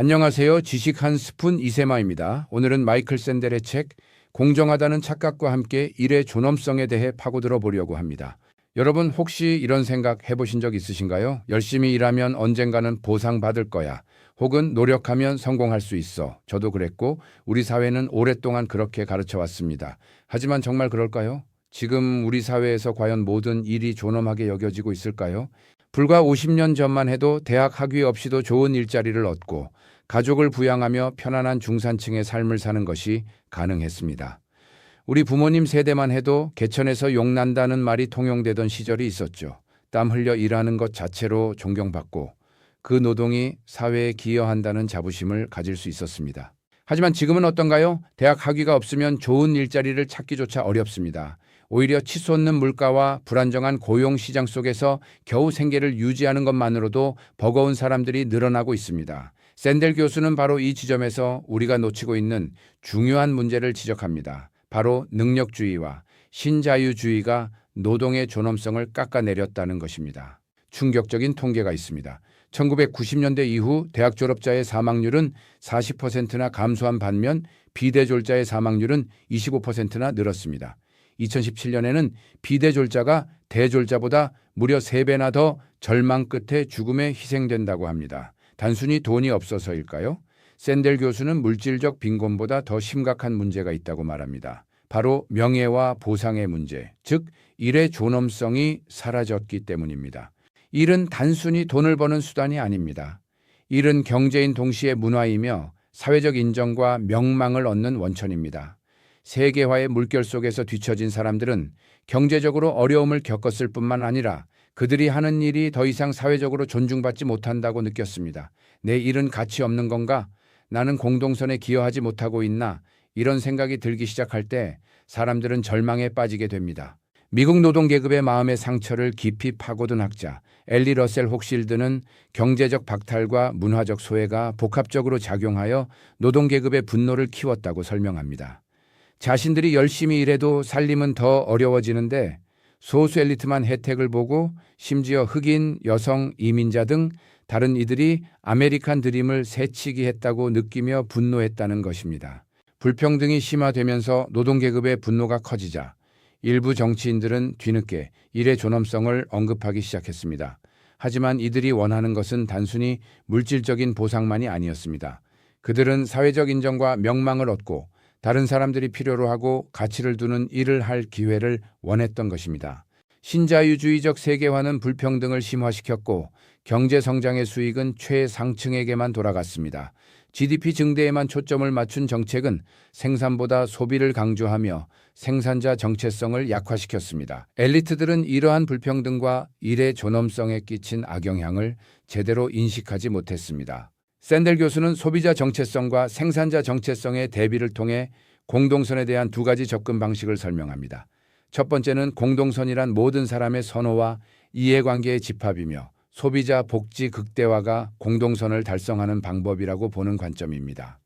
안녕하세요. 지식 한 스푼 이세마입니다. 오늘은 마이클 샌델의 책 공정하다는 착각과 함께 일의 존엄성에 대해 파고들어 보려고 합니다. 여러분 혹시 이런 생각 해보신 적 있으신가요? 열심히 일하면 언젠가는 보상받을 거야. 혹은 노력하면 성공할 수 있어. 저도 그랬고 우리 사회는 오랫동안 그렇게 가르쳐 왔습니다. 하지만 정말 그럴까요? 지금 우리 사회에서 과연 모든 일이 존엄하게 여겨지고 있을까요? 불과 50년 전만 해도 대학 학위 없이도 좋은 일자리를 얻고 가족을 부양하며 편안한 중산층의 삶을 사는 것이 가능했습니다. 우리 부모님 세대만 해도 개천에서 용난다는 말이 통용되던 시절이 있었죠. 땀 흘려 일하는 것 자체로 존경받고 그 노동이 사회에 기여한다는 자부심을 가질 수 있었습니다. 하지만 지금은 어떤가요? 대학 학위가 없으면 좋은 일자리를 찾기조차 어렵습니다. 오히려 치솟는 물가와 불안정한 고용 시장 속에서 겨우 생계를 유지하는 것만으로도 버거운 사람들이 늘어나고 있습니다. 샌델 교수는 바로 이 지점에서 우리가 놓치고 있는 중요한 문제를 지적합니다. 바로 능력주의와 신자유주의가 노동의 존엄성을 깎아내렸다는 것입니다. 충격적인 통계가 있습니다. 1990년대 이후 대학 졸업자의 사망률은 40%나 감소한 반면 비대졸자의 사망률은 25%나 늘었습니다. 2017년에는 비대졸자가 대졸자보다 무려 3배나 더 절망 끝에 죽음에 희생된다고 합니다. 단순히 돈이 없어서일까요? 샌델 교수는 물질적 빈곤보다 더 심각한 문제가 있다고 말합니다. 바로 명예와 보상의 문제, 즉 일의 존엄성이 사라졌기 때문입니다. 일은 단순히 돈을 버는 수단이 아닙니다. 일은 경제인 동시에 문화이며 사회적 인정과 명망을 얻는 원천입니다. 세계화의 물결 속에서 뒤처진 사람들은 경제적으로 어려움을 겪었을 뿐만 아니라 그들이 하는 일이 더 이상 사회적으로 존중받지 못한다고 느꼈습니다. 내 일은 가치 없는 건가? 나는 공동선에 기여하지 못하고 있나? 이런 생각이 들기 시작할 때 사람들은 절망에 빠지게 됩니다. 미국 노동계급의 마음의 상처를 깊이 파고든 학자 엘리 러셀 혹실드는 경제적 박탈과 문화적 소외가 복합적으로 작용하여 노동계급의 분노를 키웠다고 설명합니다. 자신들이 열심히 일해도 살림은 더 어려워지는데 소수 엘리트만 혜택을 보고 심지어 흑인, 여성, 이민자 등 다른 이들이 아메리칸 드림을 새치기 했다고 느끼며 분노했다는 것입니다. 불평등이 심화되면서 노동계급의 분노가 커지자 일부 정치인들은 뒤늦게 일의 존엄성을 언급하기 시작했습니다. 하지만 이들이 원하는 것은 단순히 물질적인 보상만이 아니었습니다. 그들은 사회적 인정과 명망을 얻고 다른 사람들이 필요로 하고 가치를 두는 일을 할 기회를 원했던 것입니다. 신자유주의적 세계화는 불평등을 심화시켰고 경제 성장의 수익은 최상층에게만 돌아갔습니다. GDP 증대에만 초점을 맞춘 정책은 생산보다 소비를 강조하며 생산자 정체성을 약화시켰습니다. 엘리트들은 이러한 불평등과 일의 존엄성에 끼친 악영향을 제대로 인식하지 못했습니다. 샌델 교수는 소비자 정체성과 생산자 정체성의 대비를 통해 공동선에 대한 두 가지 접근 방식을 설명합니다. 첫 번째는 공동선이란 모든 사람의 선호와 이해관계의 집합이며 소비자 복지 극대화가 공동선을 달성하는 방법이라고 보는 관점입니다.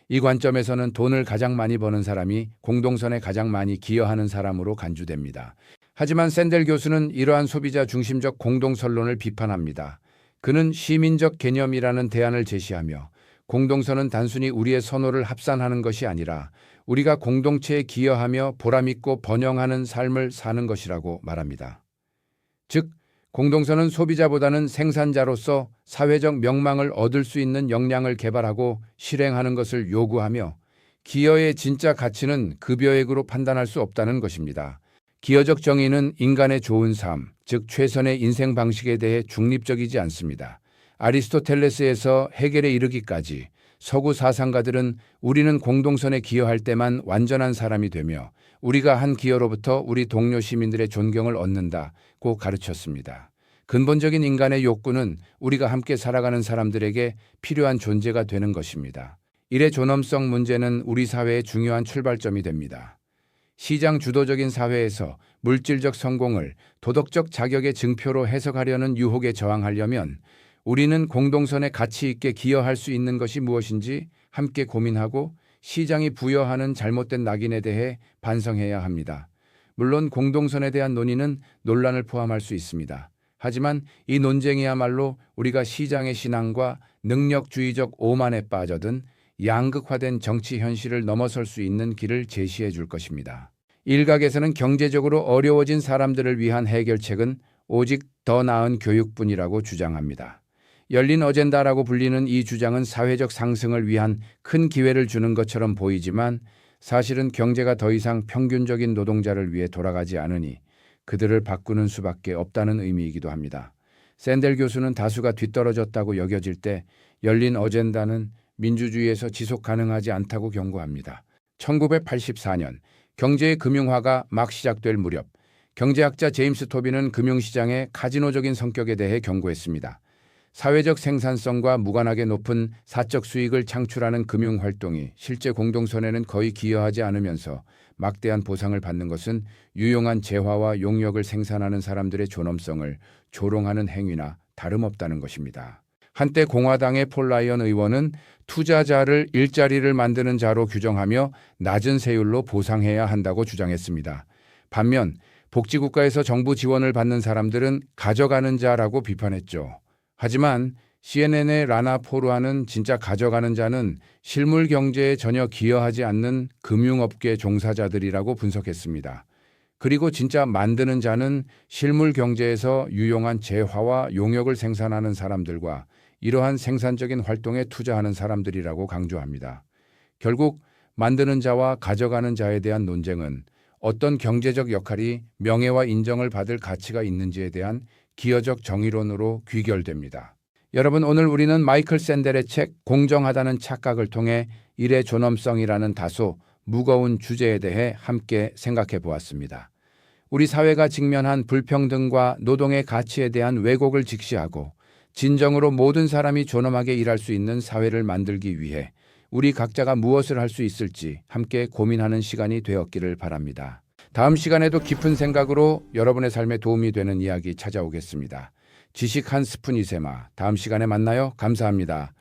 이 관점에서는 돈을 가장 많이 버는 사람이 공동선에 가장 많이 기여하는 사람으로 간주됩니다. 하지만 샌델 교수는 이러한 소비자 중심적 공동선론을 비판합니다. 그는 시민적 개념이라는 대안을 제시하며 공동선은 단순히 우리의 선호를 합산하는 것이 아니라 우리가 공동체에 기여하며 보람있고 번영하는 삶을 사는 것이라고 말합니다. 즉, 공동선은 소비자보다는 생산자로서 사회적 명망을 얻을 수 있는 역량을 개발하고 실행하는 것을 요구하며 기여의 진짜 가치는 급여액으로 판단할 수 없다는 것입니다. 기여적 정의는 인간의 좋은 삶, 즉 최선의 인생 방식에 대해 중립적이지 않습니다. 아리스토텔레스에서 해결에 이르기까지 서구 사상가들은 우리는 공동선에 기여할 때만 완전한 사람이 되며 우리가 한 기여로부터 우리 동료 시민들의 존경을 얻는다고 가르쳤습니다. 근본적인 인간의 욕구는 우리가 함께 살아가는 사람들에게 필요한 존재가 되는 것입니다. 일의 존엄성 문제는 우리 사회의 중요한 출발점이 됩니다. 시장 주도적인 사회에서 물질적 성공을 도덕적 자격의 증표로 해석하려는 유혹에 저항하려면 우리는 공동선에 가치 있게 기여할 수 있는 것이 무엇인지 함께 고민하고 시장이 부여하는 잘못된 낙인에 대해 반성해야 합니다. 물론 공동선에 대한 논의는 논란을 포함할 수 있습니다. 하지만 이 논쟁이야말로 우리가 시장의 신앙과 능력주의적 오만에 빠져든 양극화된 정치 현실을 넘어설 수 있는 길을 제시해 줄 것입니다. 일각에서는 경제적으로 어려워진 사람들을 위한 해결책은 오직 더 나은 교육뿐이라고 주장합니다. 열린 어젠다라고 불리는 이 주장은 사회적 상승을 위한 큰 기회를 주는 것처럼 보이지만 사실은 경제가 더 이상 평균적인 노동자를 위해 돌아가지 않으니 그들을 바꾸는 수밖에 없다는 의미이기도 합니다. 샌델 교수는 다수가 뒤떨어졌다고 여겨질 때 열린 어젠다는 민주주의에서 지속 가능하지 않다고 경고합니다. 1984년 경제의 금융화가 막 시작될 무렵 경제학자 제임스 토비는 금융시장의 카지노적인 성격에 대해 경고했습니다. 사회적 생산성과 무관하게 높은 사적 수익을 창출하는 금융활동이 실제 공동선에는 거의 기여하지 않으면서 막대한 보상을 받는 것은 유용한 재화와 용역을 생산하는 사람들의 존엄성을 조롱하는 행위나 다름없다는 것입니다. 한때 공화당의 폴 라이언 의원은 투자자를 일자리를 만드는 자로 규정하며 낮은 세율로 보상해야 한다고 주장했습니다. 반면 복지국가에서 정부 지원을 받는 사람들은 가져가는 자라고 비판했죠. 하지만 CNN의 라나 포르아는 진짜 가져가는 자는 실물 경제에 전혀 기여하지 않는 금융업계 종사자들이라고 분석했습니다. 그리고 진짜 만드는 자는 실물 경제에서 유용한 재화와 용역을 생산하는 사람들과 이러한 생산적인 활동에 투자하는 사람들이라고 강조합니다. 결국 만드는 자와 가져가는 자에 대한 논쟁은 어떤 경제적 역할이 명예와 인정을 받을 가치가 있는지에 대한 기여적 정의론으로 귀결됩니다. 여러분, 오늘 우리는 마이클 샌델의 책 공정하다는 착각을 통해 일의 존엄성이라는 다소 무거운 주제에 대해 함께 생각해 보았습니다. 우리 사회가 직면한 불평등과 노동의 가치에 대한 왜곡을 직시하고 진정으로 모든 사람이 존엄하게 일할 수 있는 사회를 만들기 위해 우리 각자가 무엇을 할 수 있을지 함께 고민하는 시간이 되었기를 바랍니다. 다음 시간에도 깊은 생각으로 여러분의 삶에 도움이 되는 이야기 찾아오겠습니다. 지식 한 스푼 이세마. 다음 시간에 만나요. 감사합니다.